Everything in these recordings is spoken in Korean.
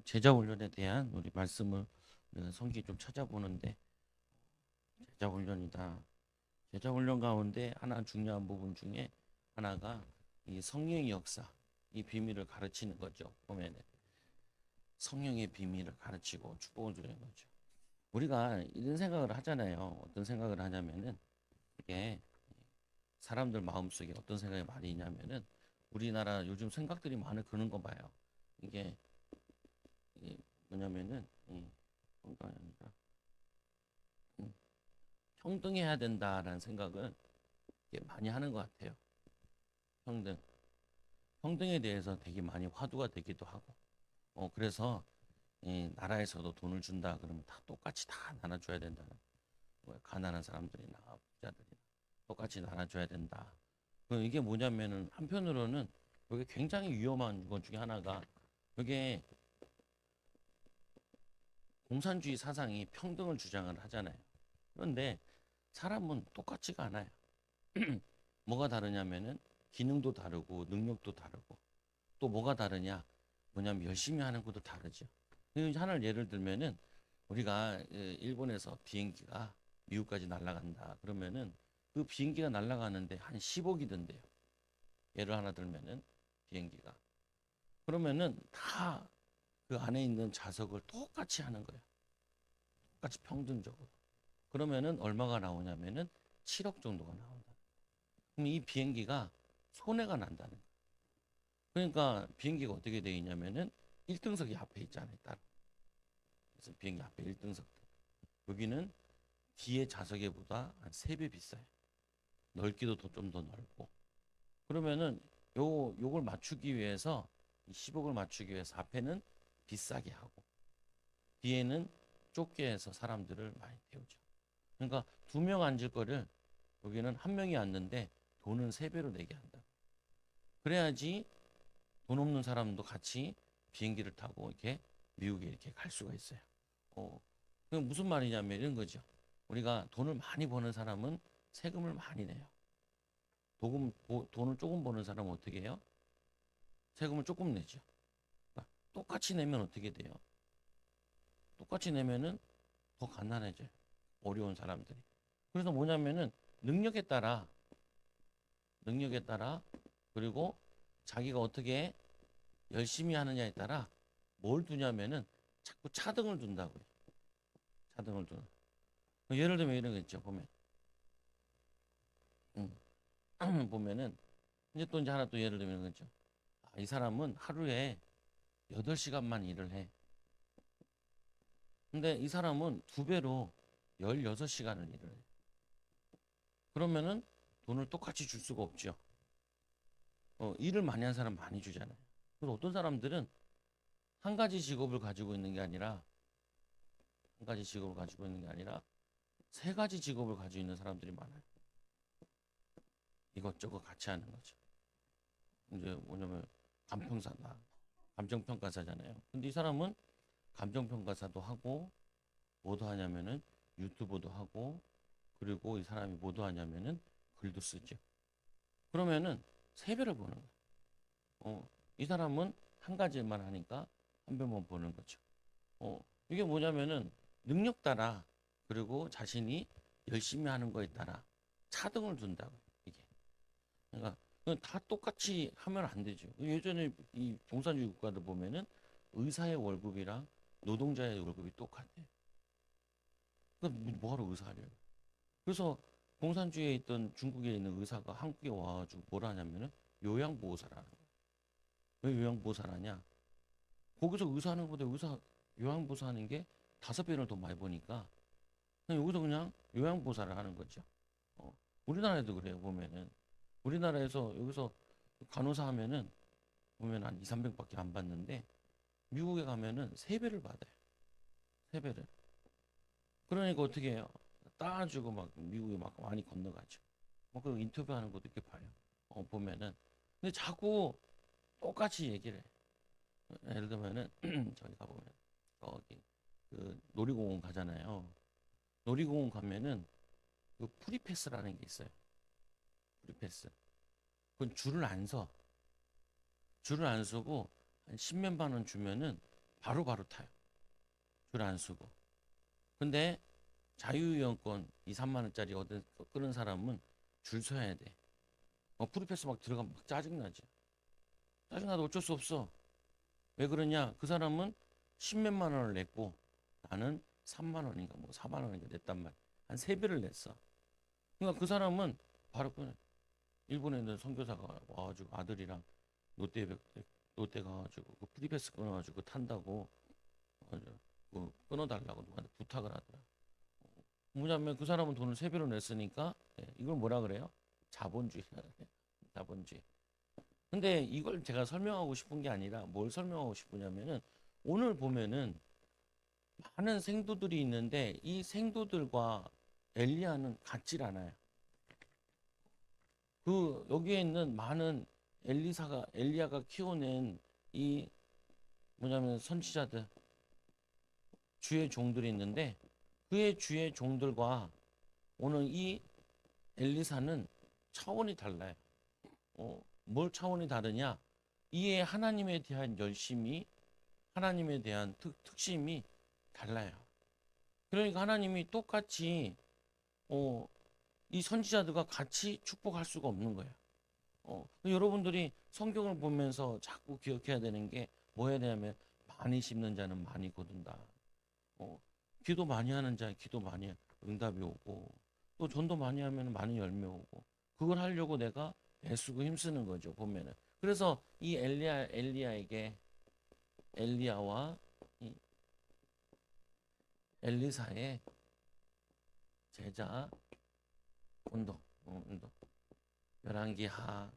제자 훈련에 대한 우리 말씀을 성기 좀 찾아보는데 제자 훈련이다. 제자 훈련 가운데 하나 중요한 부분 중에 하나가 이 성령의 역사, 이 비밀을 가르치는 거죠. 보면은 성령의 비밀을 가르치고 축복을 주는 거죠. 우리가 이런 생각을 하잖아요. 어떤 생각을 하냐면은 이게 사람들 마음속에 어떤 생각이 많이 있냐면은 우리나라 요즘 생각들이 많이 그런 거 봐요. 이게 뭐냐면은 뭔가 아니라 음, 평등해야 된다라는 생각은 많이 하는 것 같아요. 평등. 평등에 대해서 되게 많이 화두가 되기도 하고. 그래서 이 나라에서도 돈을 준다 그러면 다 똑같이 다 나눠줘야 된다는 거예요. 가난한 사람들이나 부자들이나 똑같이 나눠줘야 된다. 이게 뭐냐면은 한편으로는 이게 굉장히 위험한 것 중에 하나가 이게 공산주의 사상이 평등을 주장을 하잖아요. 그런데 사람은 똑같지가 않아요. 뭐가 다르냐면은 기능도 다르고 능력도 다르고 또 뭐가 다르냐 뭐냐면 열심히 하는 것도 다르죠. 하나를 예를 들면은 우리가 일본에서 비행기가 미국까지 날아간다 그러면은 그 비행기가 날아가는데 한 10억이 든대요. 예를 하나 들면은 비행기가 그러면은 다 그 안에 있는 좌석을 똑같이 하는 거예요. 똑같이 평등적으로. 그러면은 얼마가 나오냐면은 7억 정도가 나온다. 그럼 이 비행기가 손해가 난다는 거예요. 그러니까 비행기가 어떻게 되어 있냐면은 1등석이 앞에 있잖아요. 따로. 그래서 비행기 앞에 1등석. 여기는 뒤에 좌석에보다 한 3배 비싸요. 넓기도 좀 더 넓고. 그러면은 요걸 맞추기 위해서 이 10억을 맞추기 위해서 앞에는 비싸게 하고 뒤에는 좁게 해서 사람들을 많이 태우죠. 그러니까 2명 앉을 거를 여기는 한 명이 앉는데 돈은 3배로 내게 한다. 그래야지 돈 없는 사람도 같이 비행기를 타고 이렇게 미국에 이렇게 갈 수가 있어요. 그 무슨 말이냐면 이런 거죠. 우리가 돈을 많이 버는 사람은 세금을 많이 내요. 돈을 조금 버는 사람은 어떻게 해요? 세금을 조금 내죠. 그러니까 똑같이 내면 어떻게 돼요? 똑같이 내면은 더 가난해져요. 어려운 사람들이. 그래서 뭐냐면은 능력에 따라 능력에 따라 그리고 자기가 어떻게 열심히 하느냐에 따라 뭘 두냐면은 자꾸 차등을 둔다고요. 차등을 두는. 예를 들면 이런 거 있죠. 보면 음, 보면은 이제 또 이제 하나 또 예를 들면 그렇죠. 이 사람은 하루에 8시간만 일을 해. 근데 이 사람은 2배로 16시간을 일을 해. 그러면은 돈을 똑같이 줄 수가 없죠. 일을 많이 한 사람 많이 주잖아요. 그래서 어떤 사람들은 한 가지 직업을 가지고 있는 게 아니라 한 가지 직업을 가지고 있는 게 아니라 3가지 직업을 가지고 있는 사람들이 많아요. 이것저것 같이 하는 거죠. 이제 뭐냐면 감평사다. 감정평가사잖아요. 근데 이 사람은 감정평가사도 하고 뭐도 하냐면은 유튜브도 하고 그리고 이 사람이 뭐도 하냐면은 글도 쓰죠. 그러면은 3배를 보는 거예요. 이 사람은 한 가지만 하니까 한 배만 보는 거죠. 이게 뭐냐면은 능력 따라 그리고 자신이 열심히 하는 거에 따라 차등을 둔다고 이게. 그러니까 다 똑같이 하면 안 되죠. 예전에 이 공산주의 국가들 보면은 의사의 월급이랑 노동자의 월급이 똑같아요. 그러니까 뭐하러 의사하려고. 그래서 공산주의에 있던 중국에 있는 의사가 한국에 와가지고 뭐라 하냐면은 요양보호사라는 거예요. 왜 요양보호사라냐? 거기서 의사하는 것보다 요양보호사 하는 게 5배를 더 많이 버니까 그냥 여기서 그냥 요양보호사를 하는 거죠. 어, 우리나라에도 그래요. 보면은 우리나라에서 여기서 간호사 하면은 보면 한 2, 300밖에 안 받는데 미국에 가면은 3배를 받아요. 3배를. 그러니까 어떻게 해요? 따가지고 막 미국에 막 많이 건너가죠. 그 인터뷰하는 것도 이렇게 봐요. 보면은. 근데 자꾸 똑같이 얘기를 해. 예를 들면은 저기 가보면 거기 그 놀이공원 가잖아요. 놀이공원 가면은 그 프리패스라는 게 있어요. 프리패스. 그건 줄을 안 서. 줄을 안 서고 한 10몇만 원 주면은 바로바로 타요. 줄 안 서고. 근데 자유이용권 2, 3만 원짜리 얻은 끄는 사람은 줄 서야 돼. 프리패스 막 들어가면 막 짜증나지. 짜증나도 어쩔 수 없어. 왜 그러냐? 그 사람은 십몇만 원을 냈고 나는 3만 원인가 뭐 4만 원인가 냈단 말이야. 한 3배를 냈어. 그러니까 그 사람은 바로 그냥 일본에 있는 선교사가 와가지고 아들이랑 롯데 롯데 가가지고 그 프리패스 끊어가지고 탄다고 그 끊어달라고 누구한테 부탁을 하더라. 뭐냐면 그 사람은 돈을 3배로 냈으니까 이걸 뭐라 그래요? 자본주의. 자본주의. 근데 이걸 제가 설명하고 싶은 게 아니라 뭘 설명하고 싶으냐면은 오늘 보면은 많은 생도들이 있는데 이 생도들과 엘리야는 같질 않아요. 그 여기에 있는 많은 엘리야가 키워낸 이 뭐냐면 선지자들 주의 종들이 있는데 그의 주의 종들과 오늘 이 엘리사는 차원이 달라요. 뭘 차원이 다르냐? 이에 하나님에 대한 열심이 하나님에 대한 특심이 달라요. 그러니까 하나님이 똑같이 이 선지자들과 같이 축복할 수가 없는 거예요. 여러분들이 성경을 보면서 자꾸 기억해야 되는 게 뭐해야 되냐면 많이 심는 자는 많이 거둔다. 어, 기도 많이 하는 자 기도 많이 응답이 오고 또 전도 많이 하면 많이 열매 오고 그걸 하려고 내가 애쓰고 힘쓰는 거죠 보면은. 그래서 이 엘리야에게 엘리야와 이 엘리사의 제자 운동 열왕기 하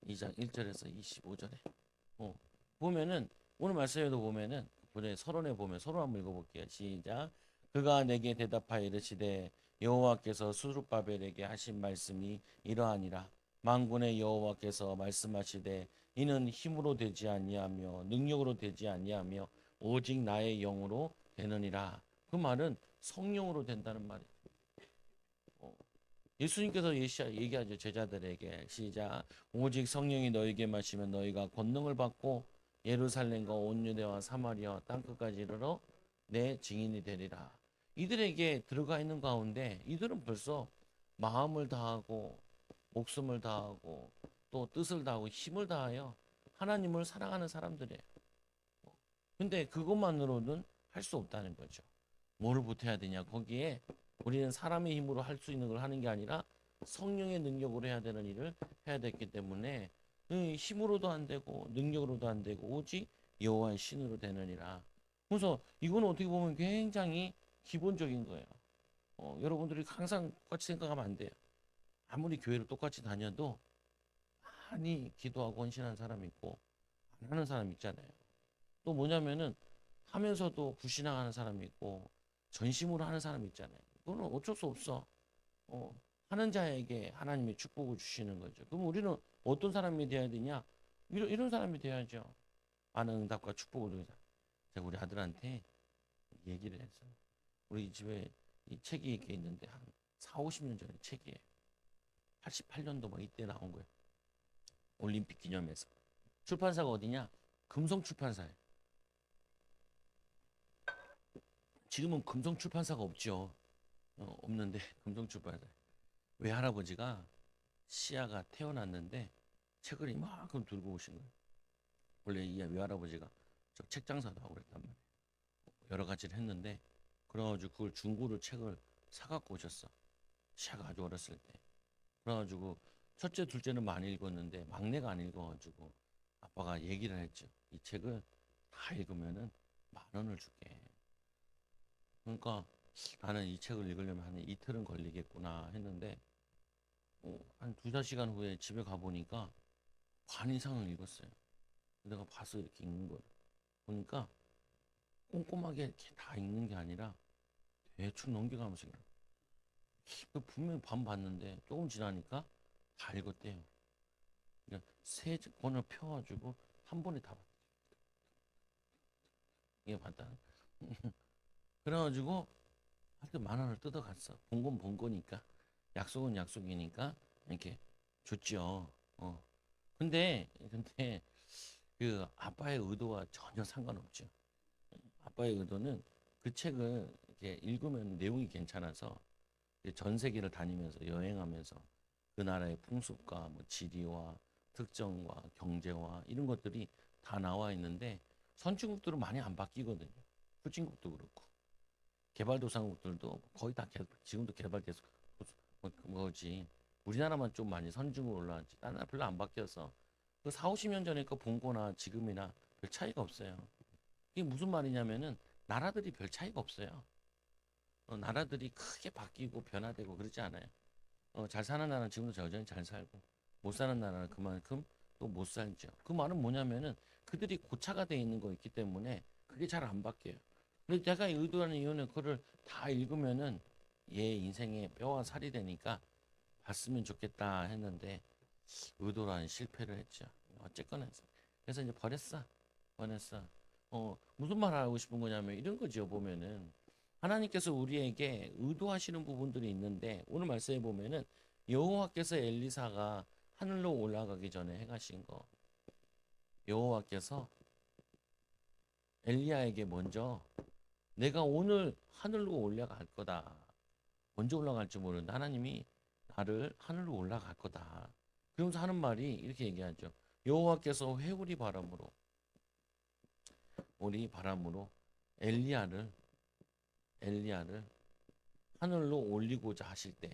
2장 1절에서 25절에 보면은 오늘 말씀에도 보면은 서론에 보면 서론 한번 읽어볼게요. 시작. 그가 내게 대답하여 이르시되 여호와께서 스룹바벨에게 하신 말씀이 이러하니라. 만군의 여호와께서 말씀하시되 이는 힘으로 되지 아니하며 능력으로 되지 아니하며 오직 나의 영으로 되느니라. 그 말은 성령으로 된다는 말이에요. 예수님께서 얘기하죠. 제자들에게 시작. 오직 성령이 너에게 마시면 너희가 권능을 받고 예루살렘과 온 유대와 사마리아 땅끝까지 이르러 내 증인이 되리라. 이들에게 들어가 있는 가운데 이들은 벌써 마음을 다하고 목숨을 다하고 또 뜻을 다하고 힘을 다하여 하나님을 사랑하는 사람들이에요. 근데 그것만으로는 할 수 없다는 거죠. 뭐를 보태야 되냐? 거기에 우리는 사람의 힘으로 할 수 있는 걸 하는 게 아니라 성령의 능력으로 해야 되는 일을 해야 됐기 때문에 힘으로도 안 되고 능력으로도 안 되고 오직 여호와의 신으로 되느니라. 그래서 이건 어떻게 보면 굉장히 기본적인 거예요. 여러분들이 항상 똑같이 생각하면 안 돼요. 아무리 교회를 똑같이 다녀도 많이 기도하고 헌신하는 사람이 있고 안 하는 사람 있잖아요. 또 뭐냐면은 하면서도 불신앙하는 사람이 있고 전심으로 하는 사람이 있잖아요. 그거는 어쩔 수 없어. 하는 자에게 하나님의 축복을 주시는 거죠. 그럼 우리는 어떤 사람이 되어야 되냐? 이런 사람이 되어야죠. 많은 응답과 축복을 주는 사람. 제가 우리 아들한테 얘기를 했어요. 우리 집에 이 책이 이렇게 있는데 한 4, 50년 전에 책이에요. 88년도 뭐 이때 나온 거예요. 올림픽 기념해서. 출판사가 어디냐? 금성 출판사예요. 지금은 금성 출판사가 없죠. 없는데 금성 출판사. 외할아버지가 시아가 태어났는데 책을 이만큼 들고 오신 거예요. 원래 이 외할아버지가 저 책 장사도 하고 그랬단 말이에요. 여러 가지를 했는데 그래가지고 그걸 중고로 책을 사갖고 오셨어. 시아가 아주 어렸을 때. 그래가지고 첫째, 둘째는 많이 읽었는데 막내가 안 읽어가지고 아빠가 얘기를 했죠. 이 책을 다 읽으면은 10,000원을 줄게. 그러니까 나는 이 책을 읽으려면 한 이틀은 걸리겠구나 했는데 한 2~4시간 후에 집에 가보니까 반 이상을 읽었어요. 내가 봐서 이렇게 읽는 거예요. 보니까 꼼꼼하게 이렇게 다 읽는 게 아니라 대충 넘겨가면서 읽는 거예요. 분명히 반 봤는데 조금 지나니까 다 읽었대요. 그러니까 세 권을 펴가지고 한 번에 다 봤대요. 이게 봤다. 그래가지고 하여튼 10,000원을 뜯어갔어. 본 건 본 거니까. 약속은 약속이니까 이렇게 줬죠. 근데 그 아빠의 의도와 전혀 상관없죠. 아빠의 의도는 그 책을 이렇게 읽으면 내용이 괜찮아서 이제 전 세계를 다니면서 여행하면서 그 나라의 풍습과 뭐 지리와 특정과 경제와 이런 것들이 다 나와 있는데 선진국들은 많이 안 바뀌거든요. 후진국도 그렇고 개발도상국들도 거의 다 지금도 개발돼서 뭐지 우리나라만 좀 많이 선진국으로 올라왔지 다른 나라 별로 안 바뀌어서 그 4, 50년 전에 거 본 거나 지금이나 별 차이가 없어요. 이게 무슨 말이냐면은 나라들이 별 차이가 없어요. 나라들이 크게 바뀌고 변화되고 그러지 않아요. 잘 사는 나라는 지금도 여전히 잘 살고 못 사는 나라는 그만큼 또 못 살죠. 그 말은 뭐냐면은 그들이 고차가 돼 있는 거 있기 때문에 그게 잘 안 바뀌어요. 근데 제가 의도하는 이유는 그거를 다 읽으면은 얘 인생에 뼈와 살이 되니까 봤으면 좋겠다 했는데 의도란 실패를 했죠. 어쨌거나 해서. 그래서 이제 버렸어. 무슨 말 하고 싶은 거냐면 이런 거죠. 보면은 하나님께서 우리에게 의도하시는 부분들이 있는데 오늘 말씀해 보면은 여호와께서 엘리사가 하늘로 올라가기 전에 행하신 거. 여호와께서 엘리야에게 먼저 내가 오늘 하늘로 올라갈 거다. 언제 올라갈지 모르는데 하나님이 나를 하늘로 올라갈 거다. 그러면서 하는 말이 이렇게 얘기하죠. 여호와께서 회오리 바람으로 우리 바람으로 엘리야를 하늘로 올리고자 하실 때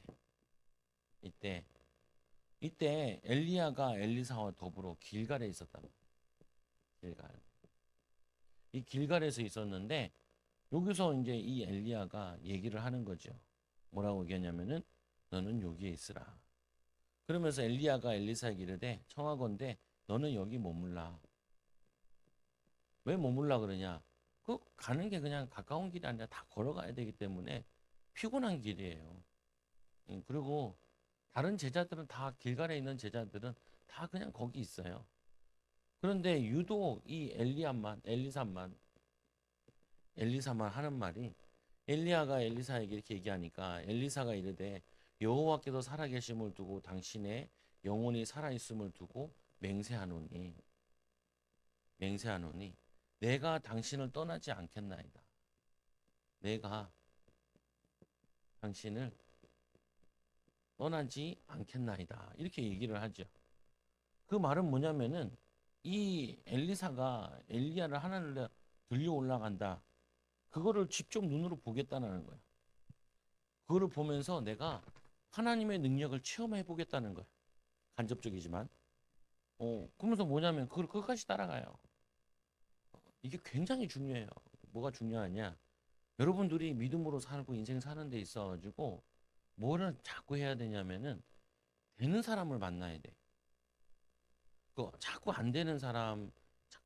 이때 엘리야가 엘리사와 더불어 길갈에 있었단 말이에요. 길갈. 이 길갈에서 있었는데 여기서 이제 이 엘리야가 얘기를 하는 거죠. 뭐라고 얘기하냐면은 너는 여기에 있으라. 그러면서 엘리야가 엘리사에게 이르되 청하건대 너는 여기 머물라. 왜 머물라 그러냐? 그 가는 게 그냥 가까운 길이 아니라 다 걸어가야 되기 때문에 피곤한 길이에요. 그리고 다른 제자들은 다 길갈에 있는 제자들은 다 그냥 거기 있어요. 그런데 유독 이 엘리사만 하는 말이 엘리야가 엘리사에게 이렇게 얘기하니까 엘리사가 이르되 여호와께서 살아계심을 두고 당신의 영혼이 살아있음을 두고 맹세하노니 내가 당신을 떠나지 않겠나이다. 내가 당신을 떠나지 않겠나이다. 이렇게 얘기를 하죠. 그 말은 뭐냐면은 이 엘리사가 엘리야를 하늘로 들려 올라간다. 그거를 직접 눈으로 보겠다는 거야. 그거를 보면서 내가 하나님의 능력을 체험해 보겠다는 거야. 간접적이지만. 그러면서 뭐냐면 그걸 끝까지 따라가요. 이게 굉장히 중요해요. 뭐가 중요하냐? 여러분들이 믿음으로 살고 인생 사는 데 있어가지고 뭐를 자꾸 해야 되냐면은 되는 사람을 만나야 돼. 그 자꾸 안 되는 사람,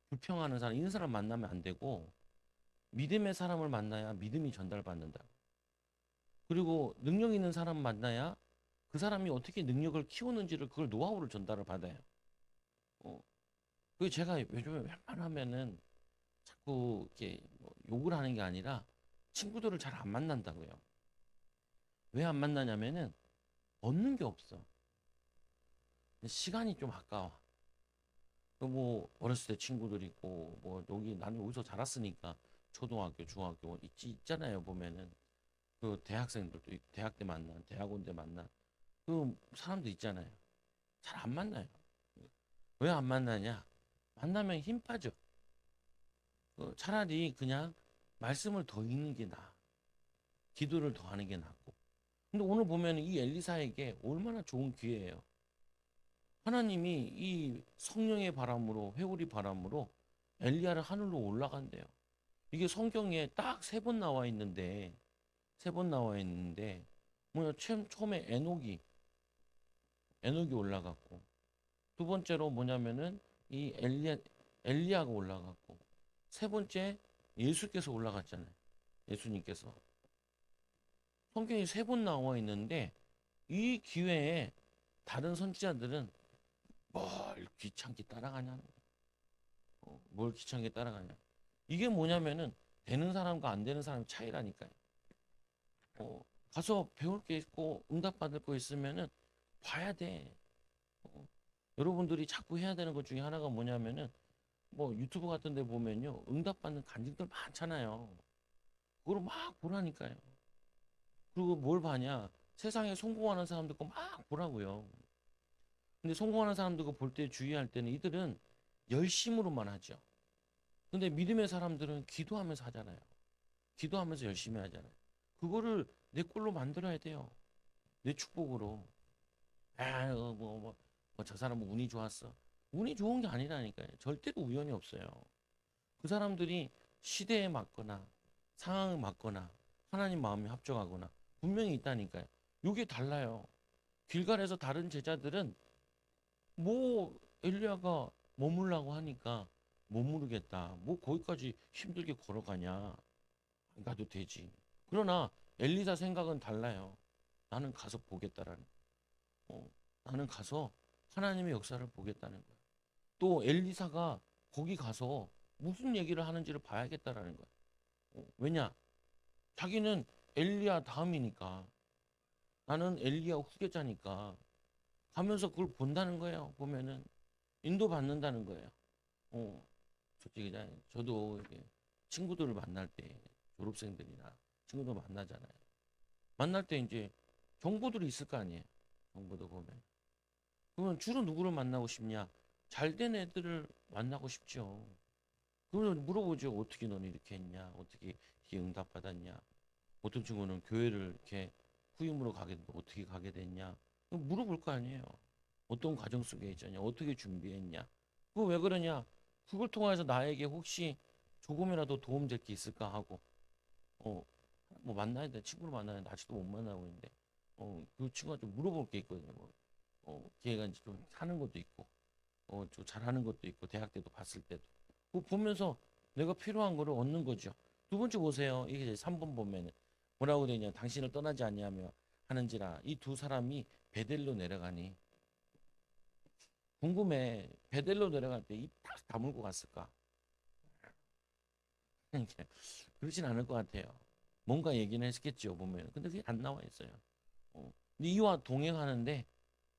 불평하는 사람 이런 사람 만나면 안 되고 믿음의 사람을 만나야 믿음이 전달받는다. 그리고 능력 있는 사람 만나야 그 사람이 어떻게 능력을 키우는지를 그걸 노하우를 전달을 받아요. 어, 그 제가 요즘에 웬만하면은 자꾸 이렇게 뭐 욕을 하는 게 아니라 친구들을 잘 안 만난다고요. 왜 안 만나냐면은 얻는 게 없어. 시간이 좀 아까워. 뭐 어렸을 때 친구들 있고 뭐 여기 나는 여기서 자랐으니까 초등학교, 중학교 뭐 있잖아요 보면은 그 대학생들도 대학 때 만난, 대학원 때 만난 그 사람도 있잖아요. 잘 안 만나요. 왜 안 만나냐? 만나면 힘 빠져. 차라리 그냥 말씀을 더 읽는 게 나아. 기도를 더 하는 게 낫고. 근데 오늘 보면 이 엘리사에게 얼마나 좋은 기회예요. 하나님이 이 성령의 바람으로 회오리 바람으로 엘리야를 하늘로 올라간대요. 이게 성경에 딱 세 번 나와 있는데 뭐냐 처음에 에녹이 올라갔고 두 번째로 뭐냐면은 이 엘리야가 올라갔고 세 번째 예수께서 올라갔잖아요. 예수님께서 성경이 세 번 나와 있는데 이 기회에 다른 선지자들은 뭘 귀찮게 따라가냐는 거야. 뭘 귀찮게 따라가냐. 이게 뭐냐면은 되는 사람과 안 되는 사람의 차이라니까요. 가서 배울 게 있고 응답 받을 거 있으면은 봐야 돼. 여러분들이 자꾸 해야 되는 것 중에 하나가 뭐냐면은 뭐 유튜브 같은 데 보면요. 응답받는 간증들 많잖아요. 그걸 막 보라니까요. 그리고 뭘 봐냐? 세상에 성공하는 사람들 거 막 보라고요. 근데 성공하는 사람들 거 볼 때 주의할 때는 이들은 열심으로만 하죠. 근데 믿음의 사람들은 기도하면서 하잖아요. 기도하면서 열심히 하잖아요. 그거를 내 꼴로 만들어야 돼요. 내 축복으로. 저 사람은 운이 좋았어. 운이 좋은 게 아니라니까요. 절대로 우연이 없어요. 그 사람들이 시대에 맞거나 상황에 맞거나 하나님 마음이 합정하거나 분명히 있다니까요. 이게 달라요. 길갈에서 다른 제자들은 뭐 엘리야가 머물라고 하니까 머무르겠다. 뭐 거기까지 힘들게 걸어가냐. 안 가도 되지. 그러나 엘리사 생각은 달라요. 나는 가서 보겠다라는. 어, 나는 가서 하나님의 역사를 보겠다는 거예요. 또 엘리사가 거기 가서 무슨 얘기를 하는지를 봐야겠다라는 거예요. 왜냐? 자기는 엘리야 다음이니까. 나는 엘리야 후계자니까. 가면서 그걸 본다는 거예요. 보면은 인도받는다는 거예요. 어, 솔직히 저도 이렇게 친구들을 만날 때 졸업생들이나 친구들 만나잖아요. 만날 때 이제 정보들이 있을 거 아니에요. 정보도 보면. 그러면 주로 누구를 만나고 싶냐? 잘된 애들을 만나고 싶죠. 그러면 물어보죠. 어떻게 너는 이렇게 했냐? 어떻게 이게 응답받았냐? 어떤 친구는 교회를 이렇게 후임으로 가게 됐는데 어떻게 가게 됐냐? 물어볼 거 아니에요. 어떤 과정 속에 있잖냐? 어떻게 준비했냐? 그거 왜 그러냐? 그걸 통해서 나에게 혹시 조금이라도 도움될 게 있을까 하고, 어, 뭐 만나야 돼. 친구를 만나야 돼. 아직도 못 만나고 있는데, 그 친구한테 물어볼 게 있거든요. 뭐, 걔가 이제 좀 사는 것도 있고, 좀 잘하는 것도 있고, 대학 때도 봤을 때도. 그거 보면서 내가 필요한 거를 얻는 거죠. 두 번째 보세요. 이게 이제 3번 보면은 뭐라고 되냐? 당신을 떠나지 않냐며 하는지라 이 두 사람이 베델로 내려가니 궁금해. 베델로 내려갈 때 입 딱 다물고 갔을까? 그러진 않을 것 같아요. 뭔가 얘기는 했겠죠, 보면. 근데 그게 안 나와 있어요. 근데 이와 동행하는데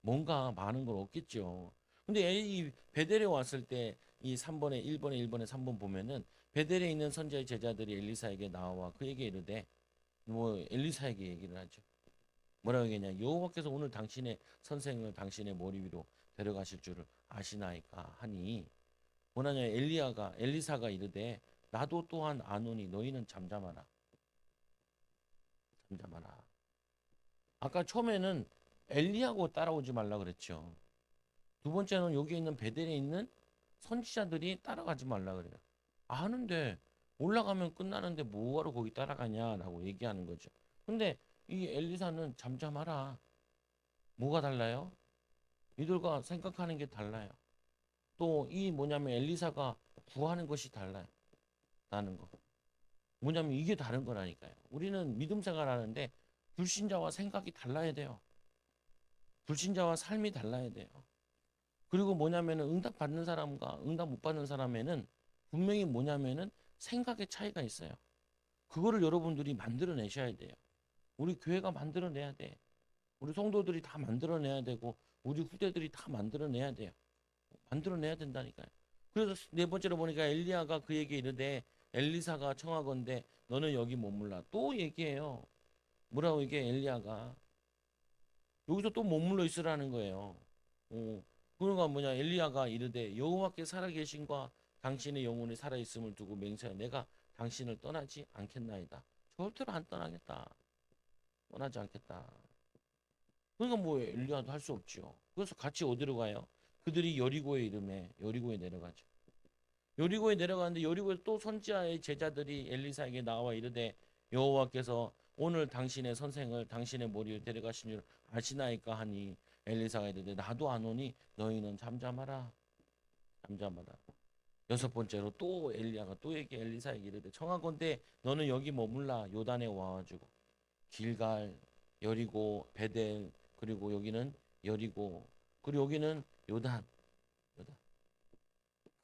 뭔가 많은 걸 얻겠죠. 근데 이 베델에 왔을 때 이 3번에 1번에 1번에 3번 보면은 베델에 있는 선지자의 제자들이 엘리사에게 나와 그에게 이르되 뭐 엘리사에게 얘기를 하죠. 뭐라고 얘기하냐? 여호와께서 오늘 당신의 선생을 당신의 머리 위로 데려가실 줄을 아시나이까 하니 뭐냐냐 엘리사가 이르되 나도 또한 아노니 너희는 잠잠하라. 잠잠하라. 아까 처음에는 엘리야고 따라오지 말라 그랬죠. 두 번째는 여기 있는 베델에 있는 선지자들이 따라가지 말라 그래요. 아는데 올라가면 끝나는데 뭐하러 거기 따라가냐라고 얘기하는 거죠. 근데 이 엘리사는 잠잠하라. 뭐가 달라요? 이들과 생각하는 게 달라요. 또 이 뭐냐면 엘리사가 구하는 것이 달라요. 나는 거. 뭐냐면 이게 다른 거라니까요. 우리는 믿음 생활하는데 불신자와 생각이 달라야 돼요. 불신자와 삶이 달라야 돼요. 그리고 뭐냐면은 응답 받는 사람과 응답 못 받는 사람에는 분명히 뭐냐면은 생각의 차이가 있어요. 그거를 여러분들이 만들어내셔야 돼요. 우리 교회가 만들어내야 돼. 우리 성도들이 다 만들어내야 되고 우리 후대들이 다 만들어내야 돼요. 만들어내야 된다니까요. 그래서 네 번째로 보니까 엘리야가 그에게 이르되 엘리사가 청하건대 너는 여기 머물라. 또 얘기해요. 뭐라고 이게 엘리야가 여기서 또 머물러 있으라는 거예요. 그러니까 뭐냐 엘리야가 이르되 여호와께 살아계신과 당신의 영혼이 살아있음을 두고 맹세하여 내가 당신을 떠나지 않겠나이다. 절대로 안 떠나겠다. 떠나지 않겠다. 그러니까 뭐 엘리야도 할 수 없죠. 그래서 같이 어디로 가요? 그들이 여리고에 이름에 여리고에 내려가죠. 여리고에 내려가는데 여리고에 또 선지자의 제자들이 엘리사에게 나와 이르되 여호와께서 오늘 당신의 선생을 당신의 머리를 데려가신 줄 아시나이까 하니 엘리사가 이르되 나도 아노니 너희는 잠잠하라. 잠잠하라. 여섯 번째로 또 엘리야가 또 엘리사에게 이르되 청하건대 너는 여기 머물라. 요단에 와가지고 길갈 여리고 베델 그리고 여기는 여리고 그리고 여기는 요단. 요단.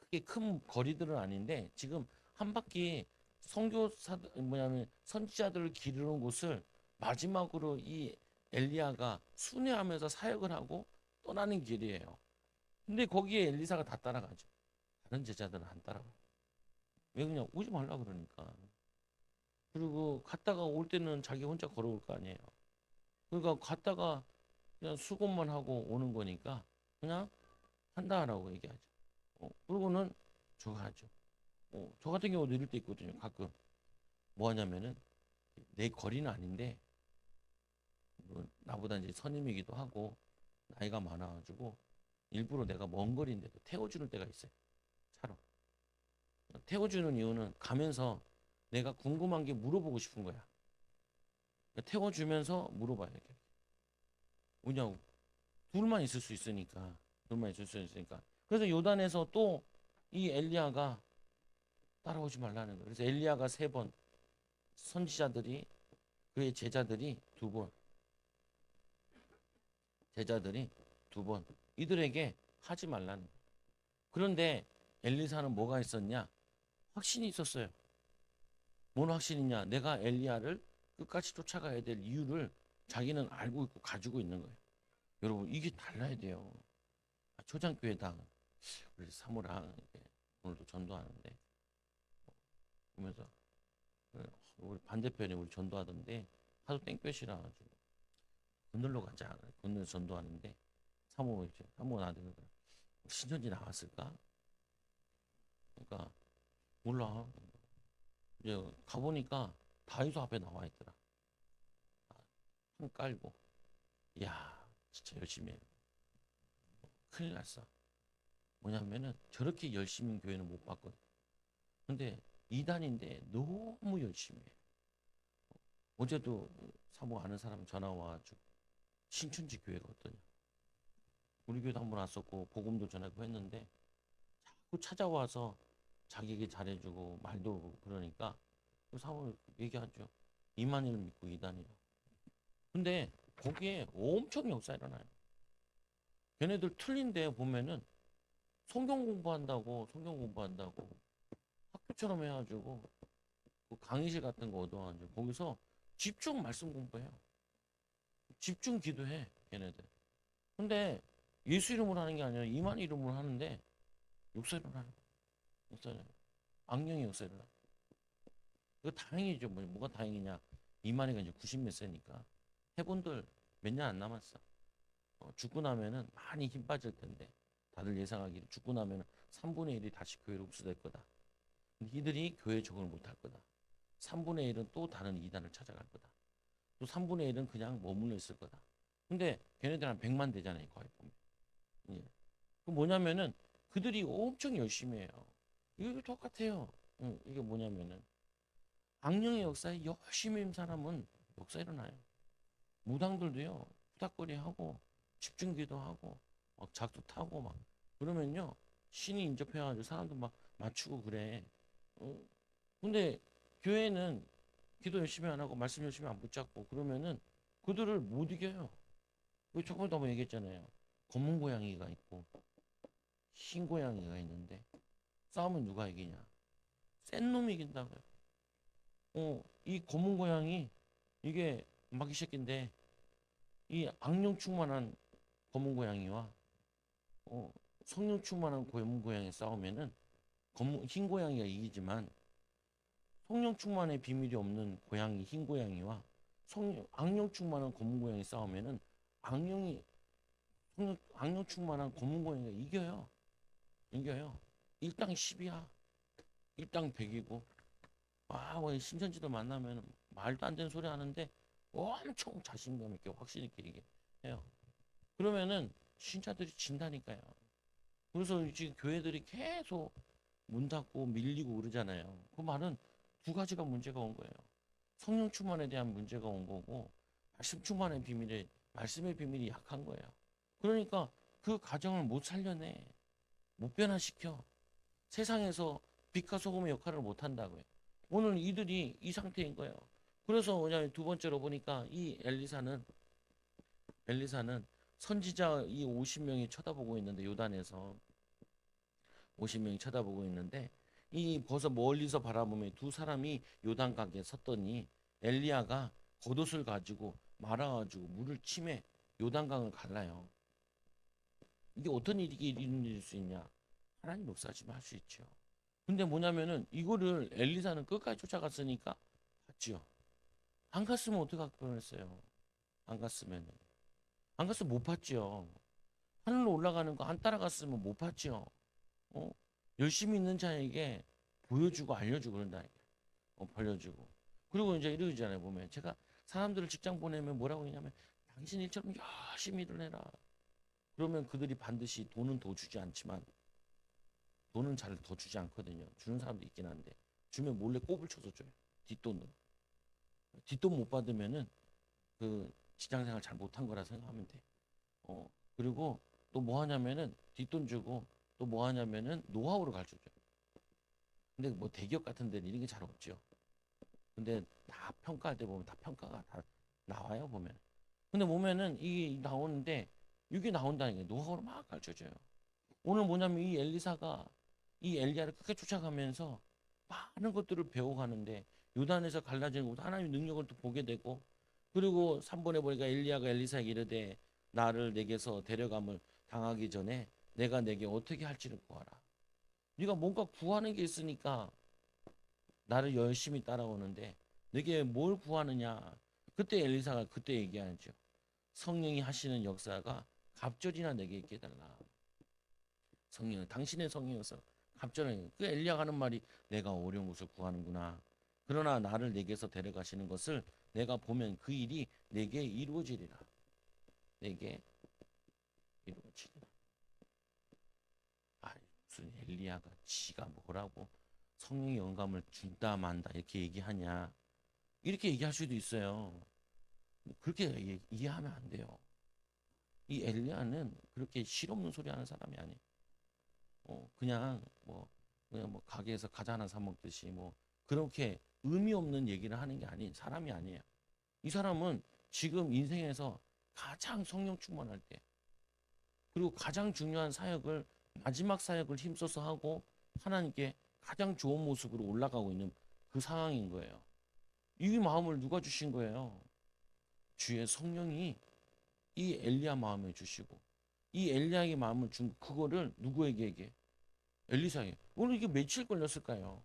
크게 큰 거리들은 아닌데 지금 한 바퀴 선교사 뭐냐면 선지자들을 기르는 곳을 마지막으로 이 엘리야가 순회하면서 사역을 하고 떠나는 길이에요. 근데 거기에 엘리사가 다 따라가죠. 다른 제자들은 안 따라가. 왜 그냥 오지 말라 그러니까. 그리고 갔다가 올 때는 자기 혼자 걸어올 거 아니에요. 그러니까 갔다가 그냥 수고만 하고 오는 거니까 그냥 한다라고 얘기하죠. 그러고는 저거 하죠. 저 같은 경우 느릴 때 있거든요. 가끔 뭐 하냐면은 내 거리는 아닌데 뭐 나보다 이제 선임이기도 하고 나이가 많아가지고 일부러 내가 먼 거리인데도 태워주는 때가 있어요. 차로. 태워주는 이유는 가면서 내가 궁금한 게 물어보고 싶은 거야. 그러니까 태워주면서 물어봐요. 이렇게. 왜냐고 둘만 있을 수 있으니까. 둘만 있을 수 있으니까. 그래서 요단에서 또 이 엘리야가 따라오지 말라는 거예요. 그래서 엘리야가 3번, 선지자들이 그의 제자들이 2번 이들에게 하지 말라는 거예요. 그런데 엘리사는 뭐가 있었냐? 확신이 있었어요. 뭔 확신이냐? 내가 엘리야를 끝까지 쫓아가야 될 이유를 자기는 알고 있고 가지고 있는 거예요. 여러분 이게 달라야 돼요. 초장교회당 우리 사모랑 오늘도 전도하는데 보면서 우리 반대편에 우리 전도하던데 하도 땡볕이라 가지고 건널로 가자. 건널 전도하는데 사모 나한테 그러더라. 신천지 나왔을까? 그러니까 몰라. 이제 가보니까 다이소 앞에 나와 있더라. 판 깔고. 이야 진짜 열심히 해. 큰일 났어. 뭐냐면은 저렇게 열심히 교회는 못 봤거든. 근데 이단인데 너무 열심히 해. 어제도 사모 아는 사람 전화 와가지고 신천지 교회가 어떠냐. 우리 교회도 한 번 왔었고 복음도 전하고 했는데 자꾸 찾아와서 자기에게 잘해주고 말도 하고 그러니까 사모 얘기하죠. 이만희를 믿고 이단이라. 근데 거기에 엄청 역사 일어나요. 걔네들 틀린데 보면은 성경 공부한다고 학교처럼 해가지고 그 강의실 같은 거 얻어가지고 거기서 집중 말씀 공부해요. 집중 기도해 걔네들. 근데 예수 이름으로 하는 게 아니라 이만 이름으로 하는데 역사 일어나요. 역사 일어나요. 악령의 역사 일어나요. 그거 다행이죠. 뭐가 다행이냐. 이만희가 이제 90 몇 세니까 해본들 몇 년 안 남았어. 죽고 나면은 많이 힘 빠질 텐데 다들 예상하기로 죽고 나면은 3분의 1이 다시 교회로 흡수될 거다. 이들이 교회에 적응을 못할 거다. 3분의 1은 또 다른 이단을 찾아갈 거다. 또 3분의 1은 그냥 머물러 있을 거다. 근데 걔네들 한 100만 되잖아요. 거의 보면. 예. 그 뭐냐면은 그들이 엄청 열심히 해요. 이게 똑같아요. 이게 뭐냐면은 악령의 역사에 열심히 한 사람은 역사 일어나요. 무당들도요. 후닥거리 하고 집중기도 하고 막 작두 타고 막 그러면요. 신이 인접해가지고 사람들 막 맞추고 그래. 어? 근데 교회는 기도 열심히 안 하고 말씀 열심히 안 붙잡고 그러면은 그들을 못 이겨요. 그 조금도 한번 얘기했잖아요. 검은 고양이가 있고 흰 고양이가 있는데 싸우면 누가 이기냐? 센 놈이 이긴다고요. 이 검은 고양이 이게 마귀 새끼인데 이 악령 충만한 검은 고양이와 성령 충만한 검은 고양이 싸우면은 흰 고양이가 이기지만 성령 충만의 비밀이 없는 고양이 흰 고양이와 악령 충만한 검은 고양이 싸우면은 악령이 악령 충만한 검은 고양이가 이겨요. 일당 10이야. 일당 100이고 뭐 신천지도 만나면 말도 안 되는 소리 하는데 엄청 자신감 있게 확신 있게 얘기해요. 그러면은 신자들이 진다니까요. 그래서 지금 교회들이 계속 문 닫고 밀리고 그러잖아요. 그 말은 2가지가 문제가 온 거예요. 성령 충만에 대한 문제가 온 거고 말씀의 비밀이 약한 거예요. 그러니까 그 가정을 못 살려내. 못 변화시켜. 세상에서 빛과 소금의 역할을 못 한다고요. 오늘 이들이 이 상태인 거예요. 그래서 뭐냐면 2번째로 보니까 이 엘리사는 선지자 이 50명이 쳐다보고 있는데 요단에서 50명이 쳐다보고 있는데 이 벌써 멀리서 바라보며 2사람이 요단강에 섰더니 엘리야가 겉옷을 가지고 말아가지고 물을 치매 요단강을 갈라요. 이게 어떤 일이 일어날 수 있냐? 하나님 역사하시면 할 수 있죠. 근데 뭐냐면은 이거를 엘리사는 끝까지 쫓아갔으니까 봤지요. 안 갔으면 어떻게 할 뻔했어요. 안 갔으면은 안 갔으면 못 봤지요. 하늘로 올라가는 거 안 따라갔으면 못 봤지요. 어? 열심히 있는 자에게 보여주고 알려주고 그런다. 벌려주고. 그리고 이제 이러잖아요. 보면 제가 사람들을 직장 보내면 뭐라고 하냐면 당신 일처럼 열심히 일을 해라. 그러면 그들이 반드시 돈은 더 주지 않지만 돈은 잘 더 주지 않거든요. 주는 사람도 있긴 한데 주면 몰래 꼽을 쳐서 줘요. 뒷돈으로. 뒷돈 못 받으면은 그 직장생활 잘 못한 거라 생각하면 돼. 어 그리고 또 뭐 하냐면은 뒷돈 주고 또 뭐 하냐면은 노하우를 가르쳐줘요. 근데 뭐 대기업 같은 데는 이런 게 잘 없죠. 근데 다 평가할 때 보면 다 평가가 다 나와요 보면. 근데 보면은 이게 나오는데 이게 나온다는 게 노하우를 막 가르쳐줘요. 오늘 뭐냐면 이 엘리사가 이 엘리야를 끝까지 쫓아가면서 많은 것들을 배워가는데 요단에서 갈라지는 것도 하나님의 능력을 또 보게 되고 그리고 3번에 보니까 엘리야가 엘리사에게 이르되 나를 내게서 데려감을 당하기 전에 내가 내게 어떻게 할지를 구하라. 네가 뭔가 구하는 게 있으니까 나를 열심히 따라오는데 내게 뭘 구하느냐. 그때 엘리사가 그때 얘기하죠. 성령이 하시는 역사가 갑절이나 내게 있게 해달라. 성령, 당신의 성령에서 갑절은 그 엘리야가 하는 말이 내가 어려운 것을 구하는구나. 그러나 나를 내게서 데려가시는 것을 내가 보면 그 일이 내게 이루어지리라. 내게 이루어지리라. 아, 무슨 엘리야가 지가 뭐라고 성령의 영감을 준다 만다 이렇게 얘기하냐. 이렇게 얘기할 수도 있어요. 그렇게 이해하면 안 돼요. 이 엘리야는 그렇게 실없는 소리 하는 사람이 아니에요. 그냥 뭐 가게에서 과자 하나 사 먹듯이 뭐 그렇게 의미 없는 얘기를 하는 게 아닌 사람이 아니에요. 이 사람은 지금 인생에서 가장 성령 충만할 때 그리고 가장 중요한 사역을 마지막 사역을 힘써서 하고 하나님께 가장 좋은 모습으로 올라가고 있는 그 상황인 거예요. 이 마음을 누가 주신 거예요? 주의 성령이 이 엘리야 마음에 주시고 이 엘리야의 마음을 준 그거를 누구에게 얘기해? 엘리사에. 오늘 이게 며칠 걸렸을까요?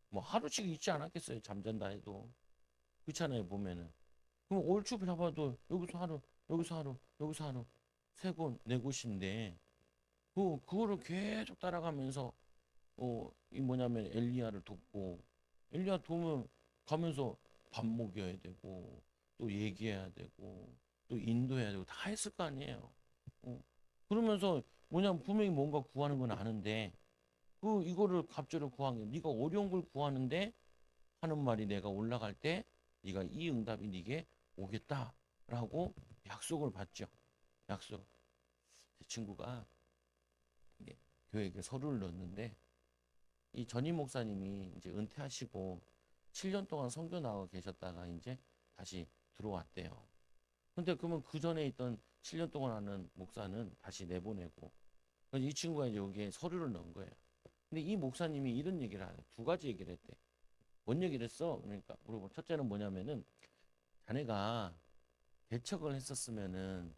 뭐 하루씩 있지 않았겠어요. 잠잔다 해도. 그렇잖아요. 보면은. 그럼 얼추 잡아도 여기서 하루, 여기서 하루, 여기서 하루 세 곳, 네 곳인데 그거를 계속 따라가면서 이 뭐냐면 엘리야를 돕고 엘리야 도우면 가면서 밥 먹여야 되고 또 얘기해야 되고 또 인도해야 되고 다 했을 거 아니에요. 어. 그러면서 뭐냐면 분명히 뭔가 구하는 건 아는데 이거를 갑절을 구한 게 네가 어려운 걸 구하는데 하는 말이 내가 올라갈 때 네가 이 응답이 네게 오겠다라고 약속을 받죠. 약속. 제 친구가 이게 교회에 서류를 넣었는데 이 전임 목사님이 이제 은퇴하시고 7년 동안 선교 나와 계셨다가 이제 다시 들어왔대요. 근데 그러면 그 전에 있던 7년 동안 하는 목사는 다시 내보내고 그래서 이 친구가 이제 여기에 서류를 넣은 거예요. 근데 이 목사님이 이런 얘기를 하네. 두 가지 얘기를 했대. 뭔 얘기를 했어? 그러니까 그리고 첫째는 뭐냐면은 자네가 개척을 했었으면은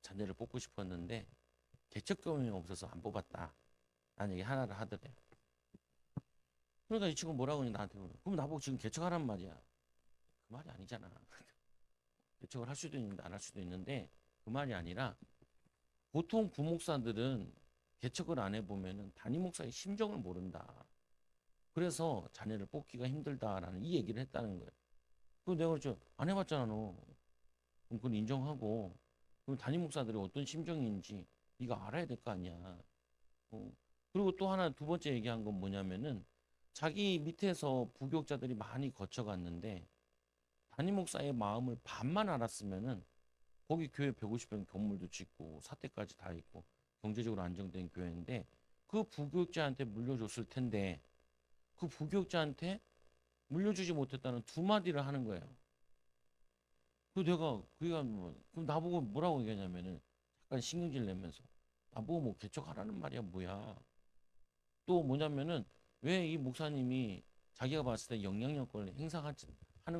자네를 뽑고 싶었는데 개척 경험이 없어서 안 뽑았다. 라는 얘기 하나를 하더래요. 그러니까 이 친구 뭐라고 하니 나한테 그럼 나보고 지금 개척하란 말이야. 그 말이 아니잖아. 개척을 할 수도 있는데 안 할 수도 있는데 그 말이 아니라 보통 부목사들은 개척을 안 해보면은 담임 목사의 심정을 모른다. 그래서 자녀를 뽑기가 힘들다라는 이 얘기를 했다는 거예요. 그 내가 그랬죠. 안 해봤잖아 너. 그럼 그건 인정하고 그럼 담임 목사들이 어떤 심정인지 네가 알아야 될 거 아니야. 어. 그리고 또 하나 두 번째 얘기한 건 뭐냐면은 자기 밑에서 부교육자들이 많이 거쳐갔는데 담임 목사의 마음을 반만 알았으면은 거기 교회 150평 건물도 짓고 사택까지 다 있고 경제적으로 안정된 교회인데 그 부교육자한테 물려줬을 텐데 그 부교육자한테 물려주지 못했다는 두 마디를 하는 거예요. 그 내가 그가 뭐 그럼 나보고 뭐라고 얘기하냐면은 약간 신경질 내면서 나보고 뭐 개척하라는 말이야 뭐야. 또 뭐냐면은 왜 이 목사님이 자기가 봤을 때 영향력을 행사하는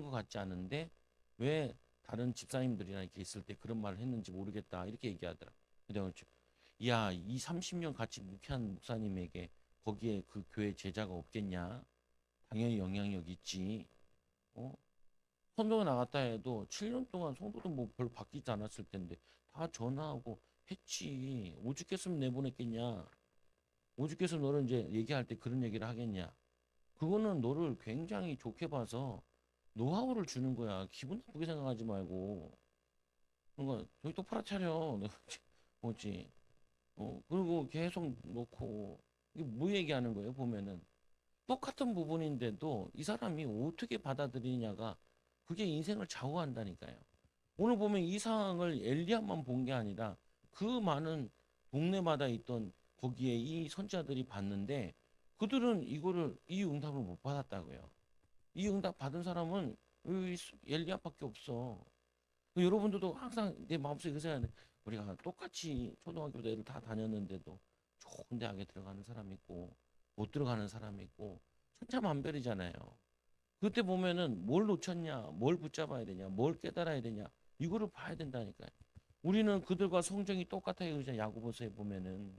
것 같지 않은데 왜 다른 집사님들이나 이렇게 있을 때 그런 말을 했는지 모르겠다 이렇게 얘기하더라. 내가 그랬죠. 야, 이 30년 같이 묵힌 목사님에게 거기에 그 교회 제자가 없겠냐? 당연히 영향력 있지. 어? 선교 나갔다 해도 7년 동안 성도도 뭐 별로 바뀌지 않았을 텐데 다 전화하고 했지. 오죽했으면 내보냈겠냐? 오죽했으면 너를 이제 얘기할 때 그런 얘기를 하겠냐? 그거는 너를 굉장히 좋게 봐서 노하우를 주는 거야. 기분 나쁘게 생각하지 말고. 그러니까 저기 똑바로 차려. 뭐지? 그리고 계속 놓고 이게 뭐 얘기하는 거예요? 보면은 똑같은 부분인데도 이 사람이 어떻게 받아들이냐가 그게 인생을 좌우한다니까요. 오늘 보면 이 상황을 엘리야만 본 게 아니라 그 많은 동네마다 있던 거기에 이 선지자들이 봤는데 그들은 이거를 이 응답을 못 받았다고요. 이 응답 받은 사람은 이 엘리야밖에 없어. 여러분들도 항상 내 마음속에 그 생각이 우리가 똑같이 초등학교도 애들 다 다녔는데도 좋은 대학에 들어가는 사람이 있고 못 들어가는 사람이 있고 천차만별이잖아요. 그때 보면은 뭘 놓쳤냐, 뭘 붙잡아야 되냐, 뭘 깨달아야 되냐 이거를 봐야 된다니까요. 우리는 그들과 성정이 똑같아요. 그죠? 야고보서에 보면은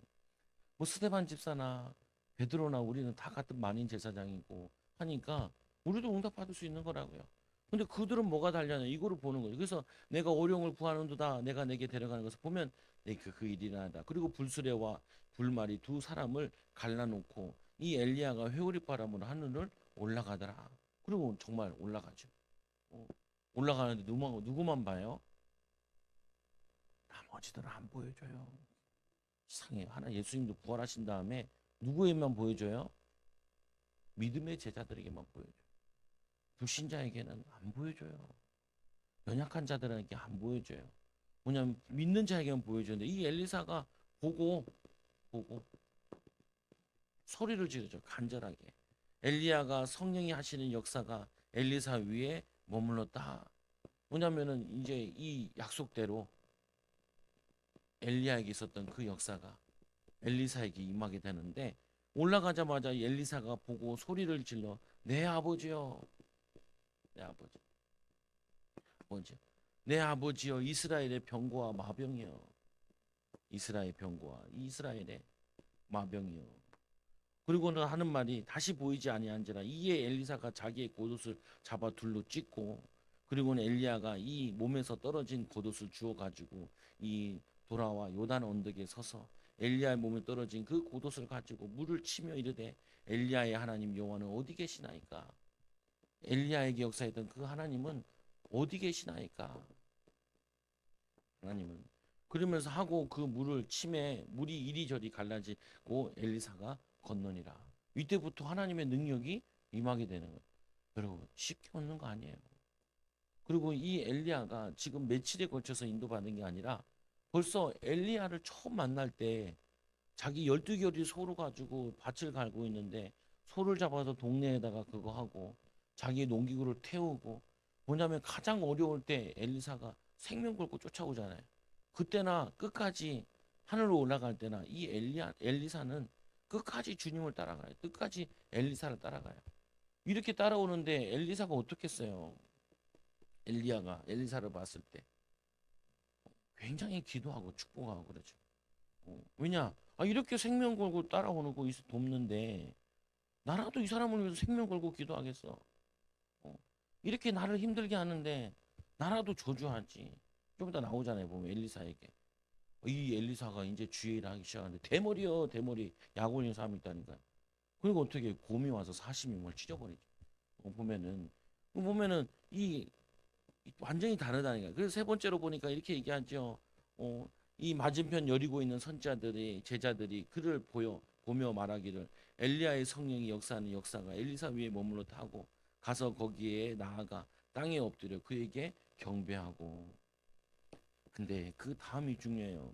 뭐 스데반 집사나 베드로나 우리는 다 같은 만인 제사장이고 하니까 우리도 응답받을 수 있는 거라고요. 근데 그들은 뭐가 달려냐 이거를 보는 거죠. 그래서 내가 어려움을 구하는도다 내가 내게 데려가는 것을 보면 내그 일이나 하다. 그리고 불수레와 불말이 두 사람을 갈라놓고 이 엘리야가 회오리 바람으로 하늘을 올라가더라. 그리고 정말 올라가죠. 어, 올라가는데 누구만 봐요? 나머지들은 안 보여줘요. 이상해요. 하나 예수님도 부활하신 다음에 누구에만 보여줘요? 믿음의 제자들에게만 보여줘요. 불신자에게는 안 보여줘요. 연약한 자들에게 안 보여줘요. 뭐냐면 믿는 자에게만 보여주는데 이 엘리사가 보고 소리를 지르죠. 간절하게. 엘리야가 성령이 하시는 역사가 엘리사 위에 머물렀다. 뭐냐면은 이제 이 약속대로 엘리야에게 있었던 그 역사가 엘리사에게 임하게 되는데 올라가자마자 엘리사가 보고 소리를 질러 내 아버지여 내 아버지요 내 아버지여 이스라엘의 병거와 마병이여 이스라엘 병거와 이스라엘의 마병이여 그리고는 하는 말이 다시 보이지 아니한지라 이에 엘리사가 자기의 겉옷을 잡아 둘로 찢고 그리고는 엘리야가 이 몸에서 떨어진 겉옷을 주워 가지고 이 돌아와 요단 언덕에 서서 엘리야의 몸에 떨어진 그 겉옷을 가지고 물을 치며 이르되 엘리야의 하나님 여호와는 어디 계시나이까 엘리야에게 역사했던 그 하나님은 어디 계시나이까 하나님은 그러면서 하고 그 물을 침에 물이 이리저리 갈라지고 엘리사가 건너니라. 이때부터 하나님의 능력이 임하게 되는 거예요. 여러분 쉽게 얻는 거 아니에요. 그리고 이 엘리야가 지금 며칠에 걸쳐서 인도받은 게 아니라 벌써 엘리야를 처음 만날 때 자기 12개월이 소를 가지고 밭을 갈고 있는데 소를 잡아서 동네에다가 그거 하고 자기 농기구를 태우고 뭐냐면 가장 어려울 때 엘리사가 생명 걸고 쫓아오잖아요. 그때나 끝까지 하늘로 올라갈 때나 이 엘리사는 끝까지 주님을 따라가요. 끝까지 엘리사를 따라가요. 이렇게 따라오는데 엘리사가 어떻겠어요? 엘리야가 엘리사를 봤을 때 굉장히 기도하고 축복하고 그러죠. 왜냐? 이렇게 생명 걸고 따라오는 거 돕는데 나라도 이 사람을 위해서 생명 걸고 기도하겠어. 어, 이렇게 나를 힘들게 하는데 나라도 저주하지. 좀 이따 나오잖아요. 보면 엘리사에게. 이 엘리사가 이제 주의를 하기 시작하는데 대머리요 대머리 약 올린 사람이 있다니까. 그리고 어떻게 곰이 와서 40명을 찢어버리죠. 보면은 이 완전히 다르다니까. 그래서 세 번째로 보니까 이렇게 얘기하죠. 어, 이 맞은편 여리고 있는 선자들이 제자들이 그를 보며 말하기를 엘리야의 성령이 역사하는 역사가 엘리사 위에 머물러 타고 가서 거기에 나아가 땅에 엎드려 그에게 경배하고. 근데 그 다음이 중요해요.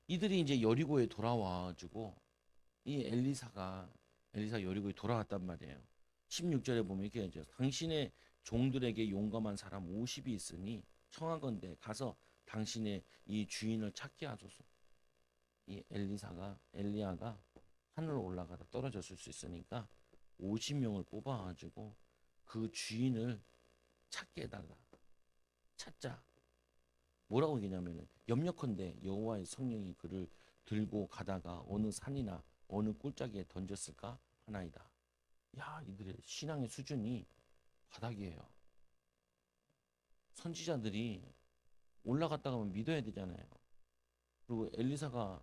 이들이 이제 여리고에 돌아와가지고 이 엘리사 여리고에 돌아왔단 말이에요. 16절에 보면 이렇게 하죠. 당신의 종들에게 용감한 사람 50이 있으니 청하건대 가서 당신의 이 주인을 찾게 하소서. 이 엘리야가 하늘로 올라가다 떨어졌을 수 있으니까 50명을 뽑아가지고 그 주인을 찾게 해달라. 찾자. 뭐라고 얘기냐면은 염려컨대 여호와의 성령이 그를 들고 가다가 어느 산이나 어느 골짜기에 던졌을까 하나이다. 야, 이들의 신앙의 수준이 바닥이에요. 선지자들이 올라갔다 가면 믿어야 되잖아요. 그리고 엘리사가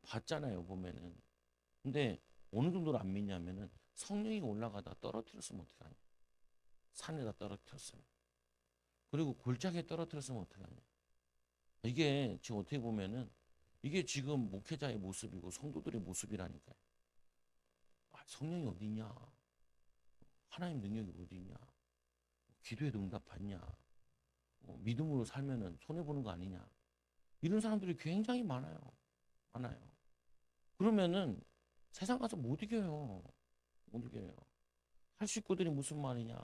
봤잖아요, 보면은. 근데 어느 정도로 안 믿냐면은 성령이 올라가다 떨어뜨렸으면 어떡하냐. 산에다 떨어뜨렸으면. 그리고 골짜기에 떨어뜨렸으면 어떡하냐. 이게 지금 어떻게 보면은 이게 지금 목회자의 모습이고 성도들의 모습이라니까요. 아, 성령이 어디 있냐? 하나님 능력이 어디 있냐? 기도에도 응답 받냐? 믿음으로 살면은 손해 보는 거 아니냐? 이런 사람들이 굉장히 많아요. 많아요. 그러면은 세상 가서 못 이겨요. 못 이겨요. 할 식구들이 무슨 말이냐?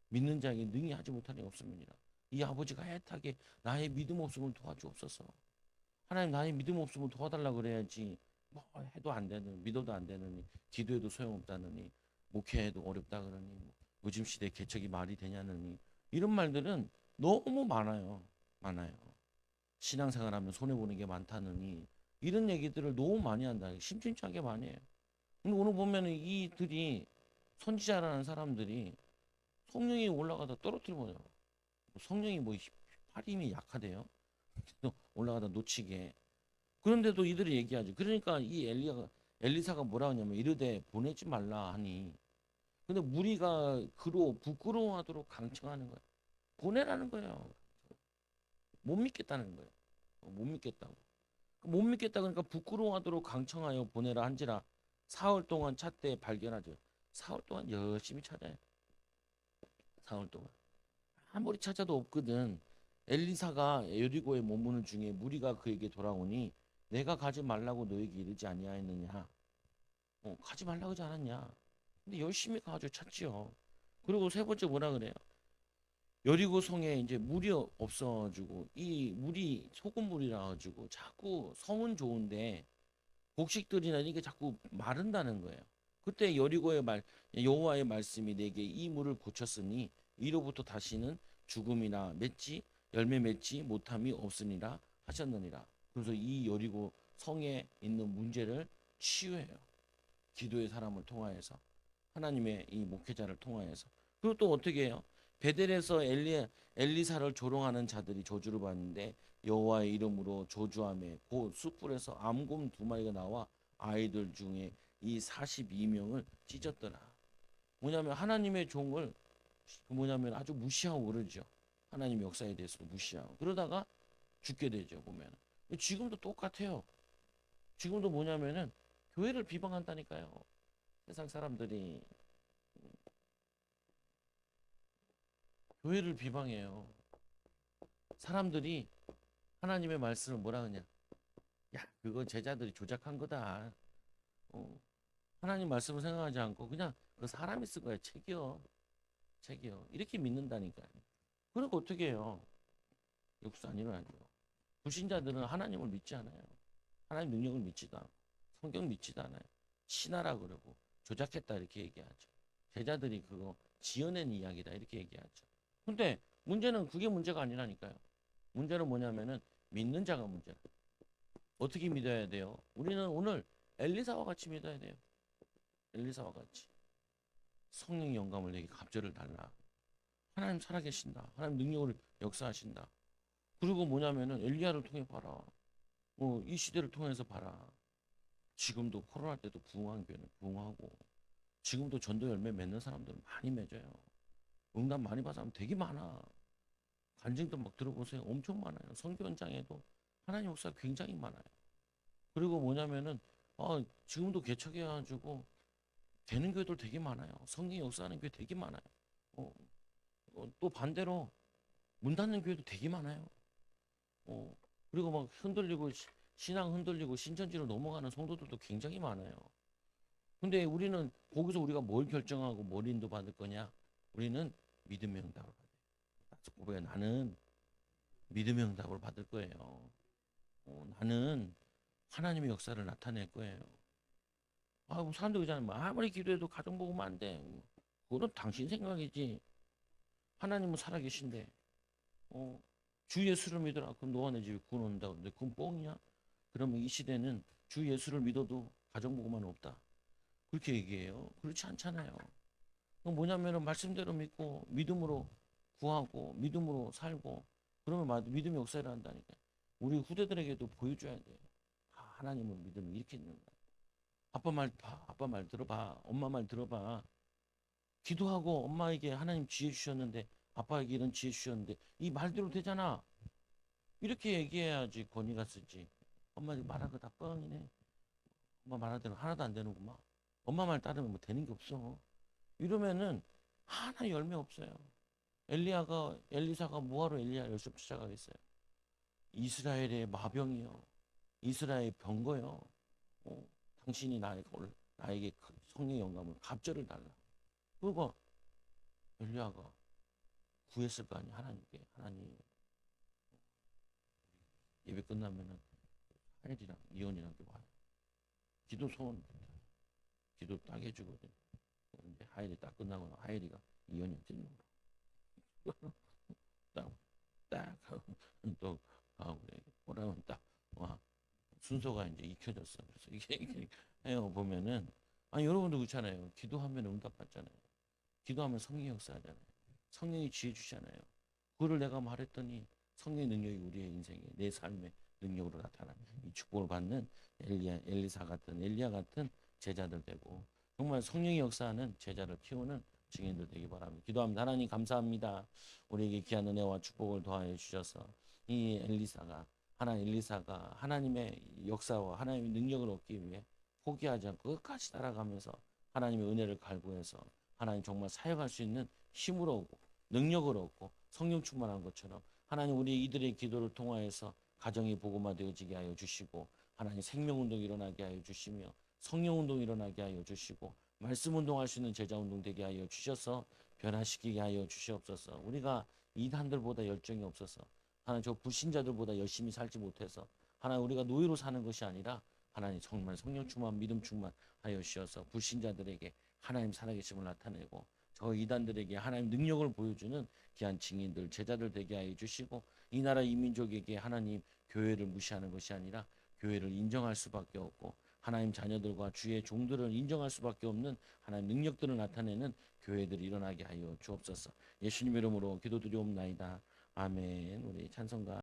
믿는 자에게 능히 하지 못하니 없음이니라. 이 아버지가 애타게 나의 믿음 없음을 도와주옵소서. 하나님 나의 믿음 없음을 도와달라 그래야지. 뭐 해도 안 되는, 믿어도 안 되느니, 기도해도 소용없다느니, 목회해도 어렵다 그러니, 뭐 요즘 시대 개척이 말이 되냐느니 이런 말들은 너무 많아요. 많아요. 신앙생활하면 손해 보는 게 많다느니 이런 얘기들을 너무 많이 한다. 심심찮게 많이 해요. 근데 오늘 보면은 이들이 선지자라는 사람들이 성령이 올라가다 떨어뜨리면 성령이 뭐 팔 힘이 약하대요. 올라가다 놓치게. 그런데도 이들이 얘기하죠. 그러니까 이 엘리사가 뭐라 하냐면 이르되 보내지 말라 하니. 근데 무리가 그로 부끄러워하도록 강청하는 거예요. 보내라는 거예요. 못 믿겠다는 거예요. 못 믿겠다고. 못 믿겠다 그러니까 부끄러워하도록 강청하여 보내라 한지라 사흘 동안 찾되 발견하죠. 사흘 동안 열심히 찾아요. 사흘 동안. 아무리 찾아도 없거든. 엘리사가 여리고에 머무는 중에 무리가 그에게 돌아오니 내가 가지 말라고 너에게 이르지 아니하였느냐. 가지 말라고 하지 않았냐. 근데 열심히 가가지고 찾지요. 그리고 세 번째 뭐라 그래요? 여리고 성에 이제 물이 없어가지고 이 물이 소금물이라 가지고 자꾸 성은 좋은데 곡식들이나 이게 자꾸 마른다는 거예요. 그때 여호와의 말씀이 내게 이 물을 고쳤으니 이로부터 다시는 죽음이나 맺지 열매 맺지 못함이 없으니라 하셨느니라. 그래서 이 여리고 성에 있는 문제를 치유해요. 기도의 사람을 통하여서 하나님의 이 목회자를 통하여서. 그리고 또 어떻게 해요? 베델에서 엘리사를 조롱하는 자들이 저주를 받는데 여호와의 이름으로 조주함에 곧 숯불에서 암곰 2마리가 나와 아이들 중에 이 42명을 찢었더라. 뭐냐면 하나님의 종을 뭐냐면 아주 무시하고 그러죠. 하나님 역사에 대해서도 무시하고 그러다가 죽게 되죠. 보면 지금도 똑같아요. 지금도 뭐냐면은 교회를 비방한다니까요. 세상 사람들이 교회를 비방해요. 사람들이 하나님의 말씀을 뭐라 하냐? 야, 그거 제자들이 조작한 거다. 어, 하나님 말씀을 생각하지 않고 그냥 그 사람이 쓴 거야. 책이요. 책이요. 이렇게 믿는다니까요. 그러니까 어떻게 해요? 역사 안 일어나죠. 불신자들은 하나님을 믿지 않아요. 하나님 능력을 믿지도 않고 성경 믿지도 않아요. 신하라 그러고 조작했다 이렇게 얘기하죠. 제자들이 그거 지어낸 이야기다 이렇게 얘기하죠. 근데 문제는 그게 문제가 아니라니까요. 문제는 뭐냐면은 믿는 자가 문제다. 어떻게 믿어야 돼요? 우리는 오늘 엘리사와 같이 믿어야 돼요. 엘리사와 같이. 성령의 영감을 내게 갑절을 달라. 하나님 살아계신다. 하나님 능력을 역사하신다. 그리고 뭐냐면은 엘리야를 통해 봐라. 이 시대를 통해서 봐라. 지금도 코로나 때도 부흥한 교회는 부흥하고 지금도 전도 열매 맺는 사람들은 많이 맺어요. 응답 많이 받은 사람 되게 많아. 간증도 막 들어보세요. 엄청 많아요. 선교 현장에도 하나님 역사가 굉장히 많아요. 그리고 뭐냐면은 지금도 개척해가지고 되는 교회들 되게 많아요. 성령 역사하는 교회 되게 많아요. 어, 또 반대로 문 닫는 교회도 되게 많아요. 그리고 막 흔들리고 신앙 흔들리고 신천지로 넘어가는 성도들도 굉장히 많아요. 근데 우리는 거기서 우리가 뭘 결정하고 뭘 인도받을 거냐? 우리는 믿음의 응답을 받아요. 고백해 나는 믿음의 응답을 받을 거예요. 나는 하나님의 역사를 나타낼 거예요. 뭐 사람들 그러잖아요. 뭐 아무리 기도해도 가정 복음 안 돼. 그건 당신 생각이지. 하나님은 살아계신데. 주 예수를 믿어라. 그럼 너와 내 집이 구원 온다고. 근데 그건 뻥이야? 그러면 이 시대는 주 예수를 믿어도 가정복음만 없다. 그렇게 얘기해요. 그렇지 않잖아요. 그건 뭐냐면은 말씀대로 믿고 믿음으로 구하고 믿음으로 살고 그러면 믿음의 역사를 한다니까. 우리 후대들에게도 보여줘야 돼. 하나님은 믿음이 이렇게 있는 거야. 아빠 말 봐. 아빠 말 들어봐. 엄마 말 들어봐. 기도하고 엄마에게 하나님 지혜 주셨는데 아빠에게 이런 지혜 주셨는데 이 말대로 되잖아. 이렇게 얘기해야지 권위가 쓰지. 엄마 말한 거 다 뻥이네. 엄마 말한 대로 하나도 안 되는구만. 엄마 말 따르면 뭐 되는 게 없어. 이러면은 하나 열매 없어요. 엘리사가 뭐하러 엘리야 열심히 쫓아가겠어요. 이스라엘의 마병이요. 이스라엘 병거요. 어, 당신이 나에게 성령의 영감을 갑절을 달라. 그거 엘리야가 구했을 거 아니야 하나님께. 하나님 예배 끝나면은 하엘이랑 이혼이랑 와요. 기도 소원 기도 딱 해주거든. 근데 하엘이 딱 끝나고 하엘이가 이혼이한테 딱딱 또 가고 그래. 뭐라면 딱 와. 순서가 이제 익혀졌어. 그래서 이게 해요 보면은 여러분도 그렇잖아요. 기도하면 응답 받잖아요. 기도하면 성령 역사하잖아요. 성령이 지혜 주잖아요. 그거를 내가 말했더니 성령의 능력이 우리의 인생에 내 삶의 능력으로 나타나는 이 축복을 받는 엘리야 같은 제자들 되고 정말 성령의 역사하는 제자를 키우는 증인들 되기 바랍니다. 기도합니다. 하나님 감사합니다. 우리에게 귀한 은혜와 축복을 더하여 주셔서 이 엘리사가 하나님의 역사와 하나님의 능력을 얻기 위해 포기하지 않고 끝까지 따라가면서 하나님의 은혜를 갈구해서 하나님 정말 사역할 수 있는 힘을 얻고 능력을 얻고 성령 충만한 것처럼 하나님 우리 이들의 기도를 통하여서 가정이 복음화되어지게 하여 주시고 하나님 생명운동 일어나게 하여 주시며 성령운동 일어나게 하여 주시고 말씀운동 할 수 있는 제자운동 되게 하여 주셔서 변화시키게 하여 주시옵소서. 우리가 이단들보다 열정이 없어서 하나님 저 불신자들보다 열심히 살지 못해서 하나님 우리가 노예로 사는 것이 아니라 하나님 정말 성령 충만 믿음 충만 하여 주셔서 불신자들에게 하나님 살아계심을 나타내고 저 이단들에게 하나님 능력을 보여주는 귀한 증인들 제자들 되게 하여 주시고 이 나라 이민족에게 하나님 교회를 무시하는 것이 아니라 교회를 인정할 수밖에 없고 하나님 자녀들과 주의 종들을 인정할 수밖에 없는 하나님 능력들을 나타내는 교회들이 일어나게 하여 주옵소서. 예수님 이름으로 기도드리옵나이다. 아멘. 우리 찬송가